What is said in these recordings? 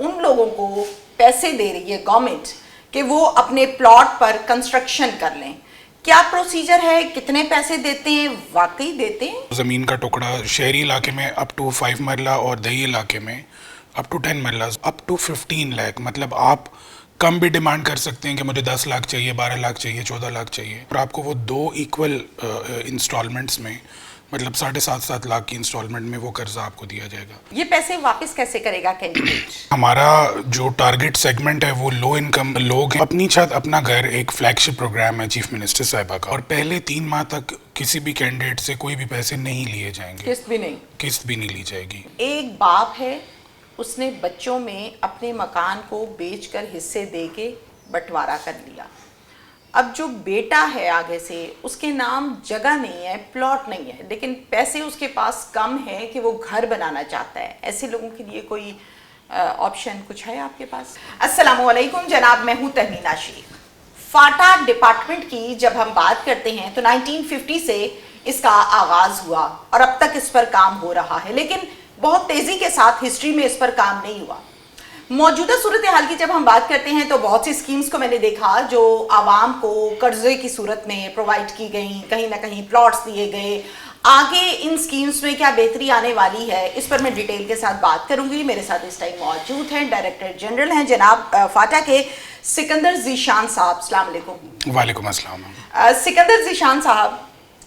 ان لوگوں کو پیسے دے رہی ہے گورنمنٹ کہ وہ اپنے پلاٹ پر کنسٹرکشن کر لیں. کیا پروسیجر ہے, کتنے پیسے دیتے ہیں, واقعی دیتے ہیں؟ زمین کا ٹکڑا شہری علاقے میں اپ ٹو 5 مرلہ اور دیہی علاقے میں up to 10 marla up to 15 lakh. مطلب آپ کم بھی ڈیمانڈ کر سکتے ہیں کہ مجھے 10 لاکھ چاہیے, 12 لاکھ چاہیے, 14 لاکھ چاہیے, اور آپ کو وہ 2 ایکول انسٹالمنٹس میں مطلب 7.5 لاکھ کی انسٹالمنٹ میں وہ قرضہ آپ کو دیا جائے گا. یہ پیسے واپس کیسے کرے گا کینڈیڈیٹ؟ ہمارا جو ٹارگٹ سیگمنٹ ہے وہ لو انکم لوگ ہیں. اپنی چھت اپنا گھر ایک فلیگ شپ پروگرام ہے چیف منسٹر صاحبہ کا, اور پہلے 3 ماہ تک کسی بھی کینڈیڈیٹ سے کوئی بھی پیسے نہیں لیے جائیں گے, قسط بھی نہیں؟ قسط بھی نہیں لی جائے گی. ایک باپ ہے, اس نے بچوں میں اپنے مکان کو بیچ کر حصے دے کے بٹوارا کر لیا. اب جو بیٹا ہے آگے سے, اس کے نام جگہ نہیں ہے, پلاٹ نہیں ہے, لیکن پیسے اس کے پاس کم ہے کہ وہ گھر بنانا چاہتا ہے. ایسے لوگوں کے لیے کوئی آپشن کچھ ہے آپ کے پاس؟ السلام علیکم جناب, میں ہوں تہمینہ شیخ. فاٹا ڈپارٹمنٹ کی جب ہم بات کرتے ہیں تو 1950 سے اس کا آغاز ہوا اور اب تک اس پر کام ہو رہا ہے, لیکن بہت تیزی کے ساتھ ہسٹری میں اس پر کام نہیں ہوا. موجودہ صورتحال کی جب ہم بات کرتے ہیں تو بہت سی سکیمز کو میں نے دیکھا جو عوام کو قرضے کی صورت میں پرووائڈ کی گئیں, کہیں نہ کہیں پلاٹس دیے گئے. آگے ان سکیمز میں کیا بہتری آنے والی ہے, اس پر میں ڈیٹیل کے ساتھ بات کروں گی. میرے ساتھ اس ٹائم موجود ہیں ڈائریکٹر جنرل ہیں جناب فاٹا کے سکندر ذیشان صاحب. السلام علیکم. وعلیکم السلام. سکندر ذیشان صاحب,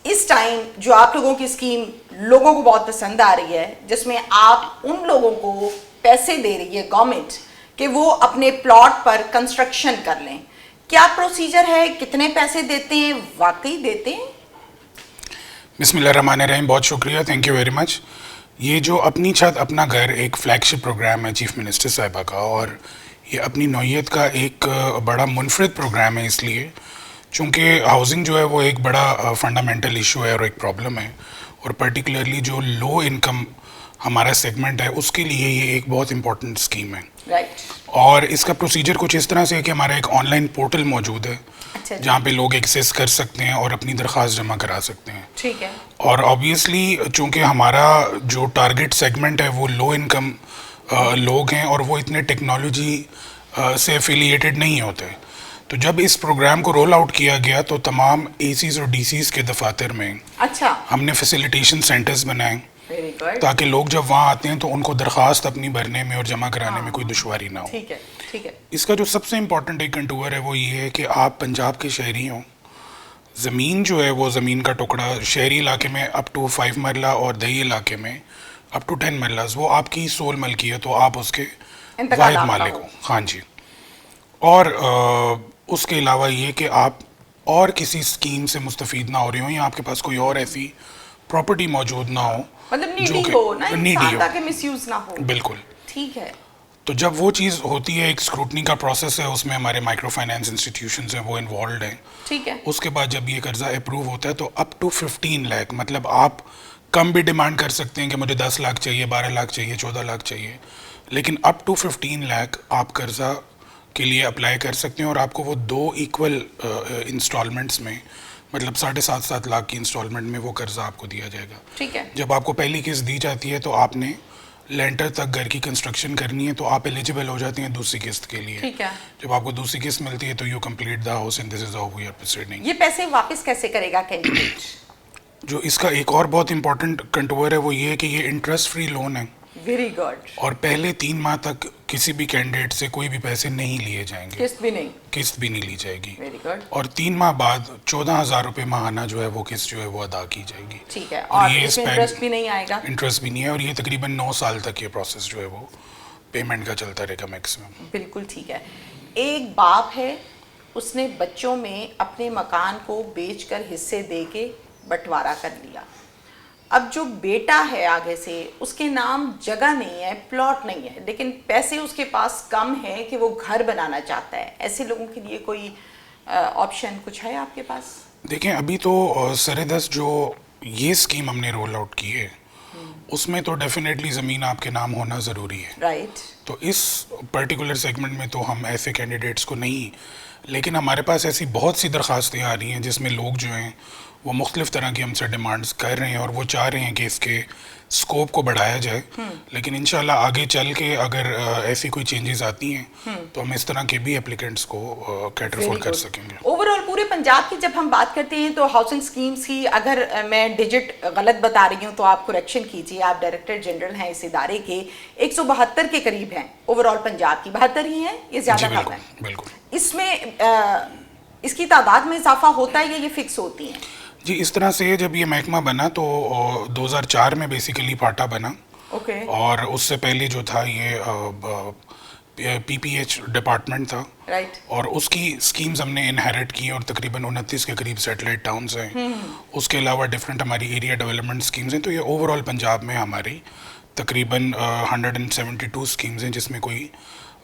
اس ٹائم جو آپ لوگوں کی اسکیم لوگوں کو بہت پسند آ رہی ہے, جس میں آپ ان لوگوں کو پیسے دے رہی ہے گورنمنٹ کہ وہ اپنے پلاٹ پر کنسٹرکشن کر لیں, کیا پروسیجر ہے, کتنے پیسے دیتے ہیں, واقعی دیتے ہیں؟ بسم اللہ الرحمن الرحیم. بہت شکریہ, تھینک یو ویری مچ. یہ جو اپنی چھت اپنا گھر ایک فلیگ شپ پروگرام ہے چیف منسٹر صاحبہ کا, اور یہ اپنی نوعیت کا ایک بڑا منفرد پروگرام ہے, اس لیے چونکہ ہاؤسنگ جو ہے وہ ایک بڑا فنڈامنٹل ایشو ہے اور ایک پرابلم ہے, اور پرٹیکولرلی جو لو انکم ہمارا سیگمنٹ ہے اس کے لیے یہ ایک بہت امپورٹنٹ اسکیم ہے. اور اس کا پروسیجر کچھ اس طرح سے ہے کہ ہمارا ایک آن لائن پورٹل موجود ہے جہاں پہ لوگ ایکسیس کر سکتے ہیں اور اپنی درخواست جمع کرا سکتے ہیں. ٹھیک ہے. اور آبویسلی چونکہ ہمارا جو ٹارگٹ سیگمنٹ ہے وہ لو انکم لوگ ہیں اور وہ اتنے ٹیکنالوجی سے افیلیٹڈ نہیں ہوتے, تو جب اس پروگرام کو رول آؤٹ کیا گیا تو تمام اے سیز اور ڈی سیز کے دفاتر میں ہم نے فیسیلیٹیشن سینٹرز بنائے تاکہ لوگ جب وہاں آتے ہیں تو ان کو درخواست اپنی بھرنے میں اور جمع کرانے میں کوئی دشواری نہ ہو. ٹھیک ہے, ٹھیک ہے. اس کا جو سب سے امپورٹنٹ ایک کنٹور ہے وہ یہ ہے کہ آپ پنجاب کے شہری ہوں, زمین جو ہے وہ زمین کا ٹکڑا شہری علاقے میں اپ ٹو 5 مرلہ اور دیہی علاقے میں اپ ٹو 10 مرلہ وہ آپ کی سول ملکیت ہو, آپ اس کے واحد مالک ہو. ہاں جی. اور اس کے علاوہ یہ کہ آپ اور کسی اسکیم سے مستفید نہ ہو رہے ہوں یا آپ کے پاس کوئی اور ایسی پراپرٹی موجود نہ ہو جو کہ نیڈی ہو, مس یوز نہ ہو. بالکل. ٹھیک ہے. تو جب وہ چیز ہوتی ہے, ایک اسکروٹنی کا پروسیس ہے, اس میں ہمارے مائکرو فائنانس انسٹیٹیوشنز ہیں وہ انوالوڈ ہیں. ٹھیک ہے. اس کے بعد جب یہ قرضہ اپروو ہوتا ہے تو اپ ٹو 15 لاکھ مطلب آپ کم بھی ڈیمانڈ کر سکتے ہیں کہ مجھے 10 لاکھ چاہیے, 12 لاکھ چاہیے, 14 لاکھ چاہیے, لیکن اپ ٹو 15 لاکھ آپ قرضہ کے لیے اپلائی کر سکتے ہیں, اور آپ کو وہ 2 ایکول انسٹالمنٹس میں مطلب 7.5 لاکھ کی انسٹالمنٹ میں وہ قرضہ آپ کو دیا جائے گا. ٹھیک ہے. جب آپ کو پہلی قسط دی جاتی ہے تو آپ نے لینٹر تک گھر کی کنسٹرکشن کرنی ہے, تو آپ ایلیجیبل ہو جاتے ہیں دوسری قسط کے لیے. ٹھیک ہے. جب آپ کو دوسری قسط ملتی ہے تو you complete the house and this is how we are proceeding. یہ پیسے واپس کیسے کرے گا کینڈیڈیٹ؟ جو اس کا ایک اور بہت امپورٹنٹ کنٹور ہے وہ یہ ہے کہ یہ انٹرسٹ فری لون ہے. Very good. اور پہلے 3 ماہ تک کسی بھی کینڈیڈیٹ سے کوئی بھی پیسے نہیں لیے جائیں گے, قسط بھی نہیں؟ قسط بھی نہیں لی جائے گی. Very good. اور 3 ماہ بعد 14,000 روپے ماہانہ جو ہے وہ قسط جو ہے وہ ادا کی جائے گی. ٹھیک ہے. اور اس میں انٹرسٹ بھی نہیں آئے گا؟ انٹرسٹ بھی نہیں ہے, اور یہ تقریباً 9 سال تک یہ پروسیس جو ہے وہ پیمنٹ کا چلتا رہے گا میکسیمم. بالکل ٹھیک ہے. ایک باپ ہے, اس نے بچوں میں اپنے مکان کو بیچ کر حصے دے کے بٹوارا کر لیا. اب جو بیٹا ہے آگے سے, اس کے نام جگہ نہیں ہے, پلاٹ نہیں ہے, لیکن پیسے اس کے پاس کم ہے کہ وہ گھر بنانا چاہتا ہے. ایسے لوگوں کے لیے کوئی آپشن کچھ ہے آپ کے پاس؟ دیکھیں ابھی تو سرے دست جو یہ اسکیم ہم نے رول آؤٹ کی ہے اس میں تو ڈیفینیٹلی زمین آپ کے نام ہونا ضروری ہے. رائٹ. تو اس پرٹیکولر سیگمنٹ میں تو ہم ایسے کینڈیڈیٹس کو نہیں لیکن ہمارے پاس ایسی بہت سی درخواستیں آ رہی ہیں جس میں لوگ جو ہیں وہ مختلف طرح کی ہم سے ڈیمانڈز کر رہے ہیں اور وہ چاہ رہے ہیں کہ اس کے اسکوپ کو بڑھایا جائے. لیکن انشاءاللہ آگے چل کے اگر ایسی کوئی چینجز آتی ہیں تو ہم اس طرح کے بھی اپلیکنٹس کو کیٹر فول کر سکیں گے. اوور آل پورے پنجاب کی جب ہم بات کرتے ہیں تو ہاؤسنگ اسکیمز کی اگر میں ڈیجٹ غلط بتا رہی ہوں تو آپ کریکشن کیجیے. آپ ڈائریکٹر جنرل ہیں اس ادارے کے, 172 کے قریب ہیں اوور آل پنجاب کی. 72 ہی ہیں, یہ زیادہ کم ہے؟ بالکل. اس میں اس کی تعداد میں اضافہ ہوتا ہے یا یہ فکس ہوتی ہیں؟ جی اس طرح سے جب یہ محکمہ بنا تو 2004 میں بیسیکلی پاٹا بنا, اور اس سے پہلے جو تھا یہ پی پی ایچ ڈپارٹمنٹ تھا, اور اس کی اسکیمز ہم نے انہیرٹ کی اور تقریباً 29 کے قریب سیٹلائٹ ٹاؤنز ہیں. اس کے علاوہ ڈفرینٹ ہماری ایریا ڈیولپمنٹ اسکیمز ہیں. تو یہ اوور آل پنجاب میں ہماری تقریباً 172 اسکیمز ہیں جس میں کوئی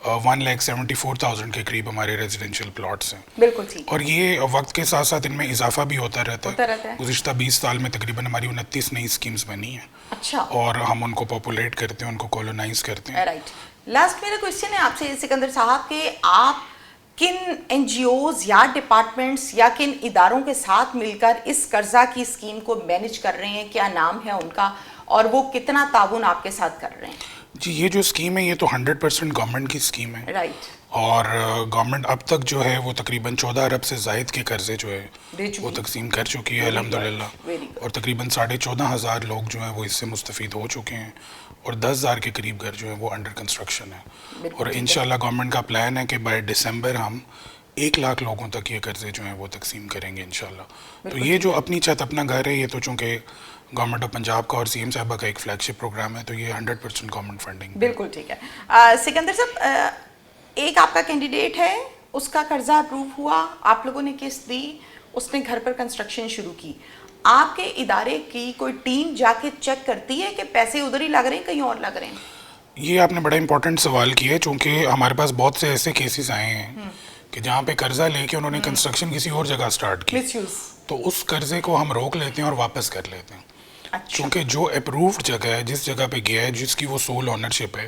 1,74,000 کے قریب ہمارے ریزیڈینشیل پلاٹس ہیں. بالکل ٹھیک. اور یہ وقت کے ساتھ ساتھ ان میں اضافہ بھی ہوتا رہتا ہے. گزشتہ 20 سال میں تقریباً ہماری 29 نئی اسکیمز بنی ہیں. اچھا. اور ہم ان کو پاپولیٹ کرتے ہیں, ان کو کولونائز کرتے ہیں. رائٹ. لاسٹ میرا کوشچن ہے آپ سے سکندر صاحب کہ آپ کن این جی اوز یا ڈپارٹمنٹس یا کن اداروں کے ساتھ مل کر اس قرضہ کی اسکیم کو مینیج کر رہے ہیں, کیا نام ہے ان کا, اور وہ کتنا تعاون آپ کے ساتھ کر رہے ہیں؟ جی یہ جو اسکیم ہے یہ تو 100% گورنمنٹ کی اسکیم ہے. رائٹ. اور گورنمنٹ اب تک جو ہے وہ تقریباً 14 ارب سے زائد کے قرضے جو ہے وہ تقسیم کر چکی ہے الحمدللہ. اور تقریباً 14,500 لوگ جو ہیں وہ اس سے مستفید ہو چکے ہیں, اور 10,000 کے قریب گھر جو ہیں وہ انڈر کنسٹرکشن ہے. اور انشاءاللہ گورنمنٹ کا پلان ہے کہ بائی ڈسمبر ہم 1,00,000 لوگوں تک یہ قرضے جو ہیں وہ تقسیم کریں گے انشاءاللہ. تو یہ جو اپنی چھت اپنا گھر ہے, یہ تو چونکہ گورنمنٹ آف پنجاب کا اور سی ایم صاحبہ کا ایک فلیگ شپ پروگرام ہے, تو یہ 100% گورنمنٹ فنڈنگ. بالکل ٹھیک ہے. سکندر صاحب, ایک آپ کا کینڈیڈیٹ ہے, اس کا قرضہ اپروو ہوا, آپ لوگوں نے قسط دی, اس نے گھر پر کنسٹرکشن شروع کی. آپ کے ادارے کی کوئی ٹیم جا کے چیک کرتی ہے کہ پیسے ادھر ہی لگ رہے ہیں کہیں اور لگ رہے ہیں؟ یہ آپ نے بڑا امپورٹنٹ سوال کیا ہے, چونکہ ہمارے پاس بہت سے ایسے کیسز آئے ہیں کہ جہاں پہ قرضہ لے کے انہوں نے کنسٹرکشن کسی اور جگہ سٹارٹ کی, تو اس قرضے کو ہم روک لیتے ہیں اور واپس کر لیتے ہیں. چونکہ جو اپرووڈ جگہ ہے, جس جگہ پہ گیا ہے, جس کی وہ سول اونرشپ ہے,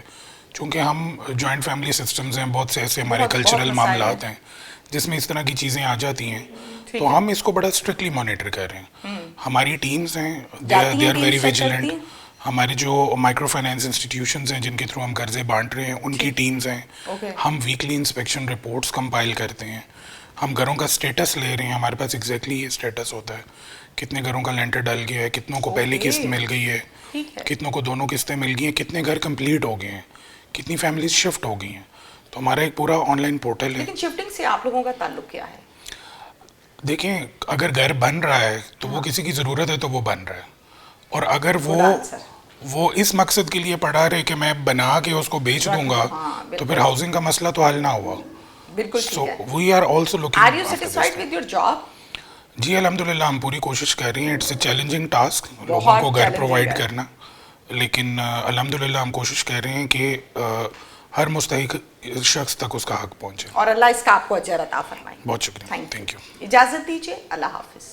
چونکہ ہم جوائنٹ فیملی سسٹمز ہیں, بہت سے ایسے ہمارے کلچرل معاملات ہیں جس میں اس طرح کی چیزیں آ جاتی ہیں, تو ہم اس کو بڑا اسٹرکٹلی مانیٹر کر رہے ہیں. ہماری ٹیمز ہیں, دے آر ویری ویجیلنٹ. ہمارے جو مائکرو فائنینس انسٹیٹیوشنز ہیں جن کے تھرو ہم قرضے بانٹ رہے ہیں, ان کی ٹیمز ہیں. ہم ویکلی انسپیکشن رپورٹس کمپائل کرتے ہیں. ہم گھروں کا اسٹیٹس لے رہے ہیں, ہمارے پاس ایگزیکٹلی یہ اسٹیٹس ہوتا ہے, کتنے گھروں کا لینٹر ڈل گیا ہے, کتنوں کو پہلی قسط مل گئی ہے, کتنوں کو دونوں قسطیں مل گئی ہیں, کتنے گھر کمپلیٹ ہو گئے ہیں, کتنی فیملیز شفٹ ہو گئی ہیں. تو ہمارا ایک پورا آن لائن پورٹل ہے. لیکن شفٹنگ سے آپ لوگوں کا تعلق کیا ہے؟ دیکھیں, اگر گھر بن رہا ہے تو وہ کسی کی ضرورت ہے تو وہ بن رہا ہے, اور اگر وہ اس مقصد کے لیے پڑھا رہے کہ میں بنا کے اس کو بیچ دوں گا, تو پھر ہاؤسنگ کا مسئلہ تو حل نہ ہوا. بالکل. So we are also looking. Are you satisfied with your job? جی الحمدللہ ہم پوری کوشش کر رہے ہیں. اٹس اے چیلنجنگ ٹاسک لوگوں کو گھر پرووائڈ کرنا, لیکن الحمدللہ ہم کوشش کر رہے ہیں کہ ہر مستحق شخص تک اس کا حق پہنچے. اور اللہ اس کا آپ کو اجر عطا فرمائے. بہت شکریہ. Thank you. اجازت دیجیے, اللہ حافظ.